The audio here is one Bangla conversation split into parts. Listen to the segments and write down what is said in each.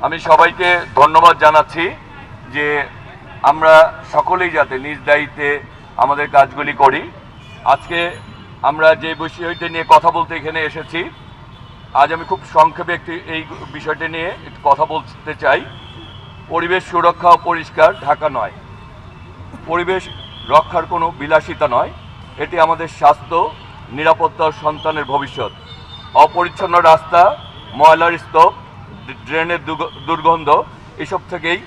আমি সবাইকে ধন্যবাদ জানাচ্ছি যে আমরা সকলেই যাতে নিজ দায়িত্বে আমাদের কাজগুলি করি। আজকে আমরা যে বিষয়টি নিয়ে কথা বলতে এখানে এসেছি, আজ আমি খুব সংক্ষেপে এই বিষয়টি নিয়ে একটু কথা বলতে চাই। পরিবেশ সুরক্ষা ও পরিষ্কার ঢাকা নয়, পরিবেশ রক্ষার কোনো বিলাসিতা নয়, এটি আমাদের স্বাস্থ্য, নিরাপত্তা ও সন্তানের ভবিষ্যৎ। অপরিচ্ছন্ন রাস্তা, ময়লার স্তূপ, ড্রেনের দুর্গন্ধ, এসব থেকেই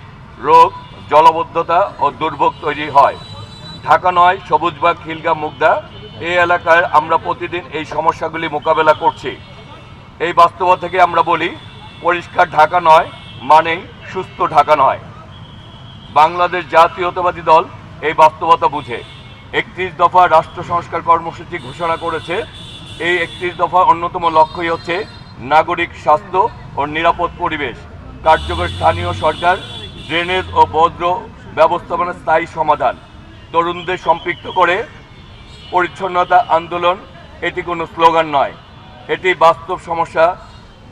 রোগ, জলাবদ্ধতা ও দুর্ভোগ তৈরি হয়। ঢাকা নয়, সবুজবাগ, খিলগাঁও, মুগদা, এই এলাকায় আমরা প্রতিদিন এই সমস্যাগুলি মোকাবেলা করছি। এই বাস্তবতা থেকে আমরা বলি, পরিষ্কার ঢাকা নয় মানেই সুস্থ ঢাকা নয়। বাংলাদেশ জাতীয়তাবাদী দল এই বাস্তবতা বুঝে 31 দফা রাষ্ট্র সংস্কার কর্মসূচি ঘোষণা করেছে। এই 31 দফা অন্যতম লক্ষ্যই হচ্ছে নাগরিক স্বাস্থ্য ও নিরাপদ পরিবেশ, কার্যকর স্থানীয় সরকার, ড্রেনেজ ও বর্জ্য ব্যবস্থাপনার স্থায়ী সমাধান, তরুণদের সম্পৃক্ত করে পরিচ্ছন্নতা আন্দোলন। এটি কোনো স্লোগান নয়, এটি বাস্তব সমস্যা,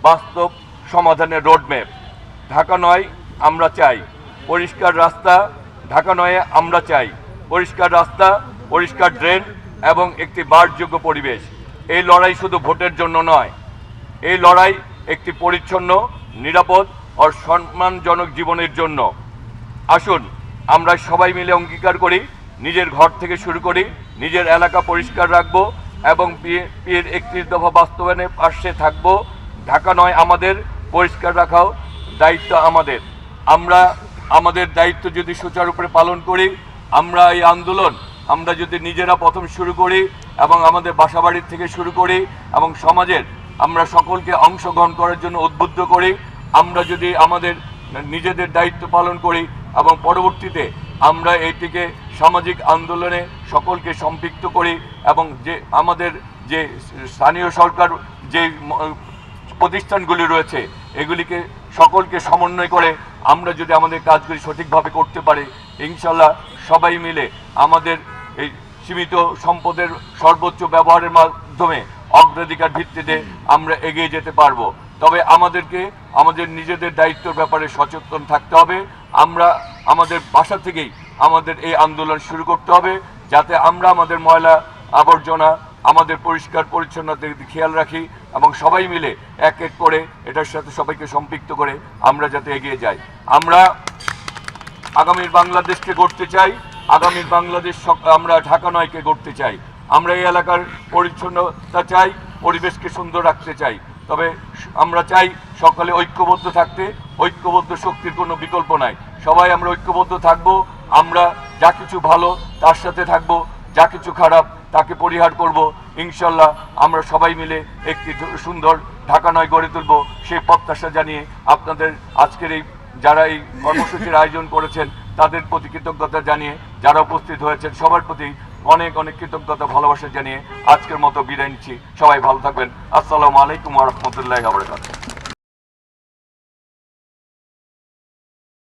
বাস্তব সমাধানের রোডম্যাপ। ঢাকা নয় আমরা চাই পরিষ্কার রাস্তা, ঢাকা নয় আমরা চাই পরিষ্কার রাস্তা, পরিষ্কার ড্রেন এবং একটি বাসযোগ্য পরিবেশ। এই লড়াই শুধু ভোটের জন্য নয়, এই লড়াই একটি পরিচ্ছন্ন, নিরাপদ ও সম্মানজনক জীবনের জন্য। আসুন আমরা সবাই মিলে অঙ্গীকার করি, নিজের ঘর থেকে শুরু করি, নিজের এলাকা পরিষ্কার রাখবো এবং বিএনপির 31 দফা বাস্তবায়নের পাশে থাকবো। ঢাকা নয় আমাদের, পরিষ্কার রাখাও দায়িত্ব আমাদের। আমরা আমাদের দায়িত্ব যদি সুচারুরূপে পালন করি, আমরা এই আন্দোলন আমরা যদি নিজেরা প্রথম শুরু করি এবং আমাদের বাসাবাড়ির থেকে শুরু করি এবং সমাজের আমরা সকলকে অংশগ্রহণ করার জন্য উদ্বুদ্ধ করি, আমরা যদি আমাদের নিজেদের দায়িত্ব পালন করি এবং পরবর্তীতে আমরা এইটিকে সামাজিক আন্দোলনে সকলকে সম্পৃক্ত করি এবং যে আমাদের যে স্থানীয় সরকার যে প্রতিষ্ঠানগুলি রয়েছে এগুলিকে সকলকে সমন্বয় করে আমরা যদি আমাদের কাজগুলি সঠিকভাবে করতে পারি, ইনশাল্লাহ সবাই মিলে আমাদের এই সীমিত সম্পদের সর্বোচ্চ ব্যবহারের মাধ্যমে অগ্রাধিকার ভিত্তিতে আমরা এগিয়ে যেতে পারবো। তবে আমাদেরকে আমাদের নিজেদের দায়িত্বের ব্যাপারে সচেতন থাকতে হবে। আমরা আমাদের বাসা থেকেই আমাদের এই আন্দোলন শুরু করতে হবে, যাতে আমরা আমাদের ময়লা আবর্জনা আমাদের পরিষ্কার পরিচ্ছন্নতার দিকে খেয়াল রাখি এবং সবাই মিলে এক এক করে এটার সাথে সবাইকে সম্পৃক্ত করে আমরা যাতে এগিয়ে যাই। আমরা আগামীর বাংলাদেশকে গড়তে চাই, আগামীর বাংলাদেশ আমরা ঢাকা নয়কে গড়তে চাই। আমরা এই এলাকার পরিচ্ছন্নতা চাই, পরিবেশকে সুন্দর রাখতে চাই। তবে আমরা চাই সকলে ঐক্যবদ্ধ থাকতে, ঐক্যবদ্ধ শক্তির কোনো বিকল্প নাই। সবাই আমরা ঐক্যবদ্ধ থাকবো, আমরা যা কিছু ভালো তার সাথে থাকবো, যা কিছু খারাপ তাকে পরিহার করব। ইনশাল্লাহ আমরা সবাই মিলে একটি সুন্দর ঢাকা নয় গড়ে তুলব, সেই প্রত্যাশা জানিয়ে আপনাদের আজকের এই যারা এই কর্মসূচির আয়োজন করেছেন তাদের প্রতি কৃতজ্ঞতা জানিয়ে, যারা উপস্থিত হয়েছেন সবার প্রতি অনেক অনেক কৃতজ্ঞতা, ভালোবাসা জানিয়ে আজকের মতো বিদায় নিচ্ছি। সবাই ভালো থাকবেন। আসসালামু আলাইকুম ওয়া রাহমাতুল্লাহি ওয়া বারাকাতুহু।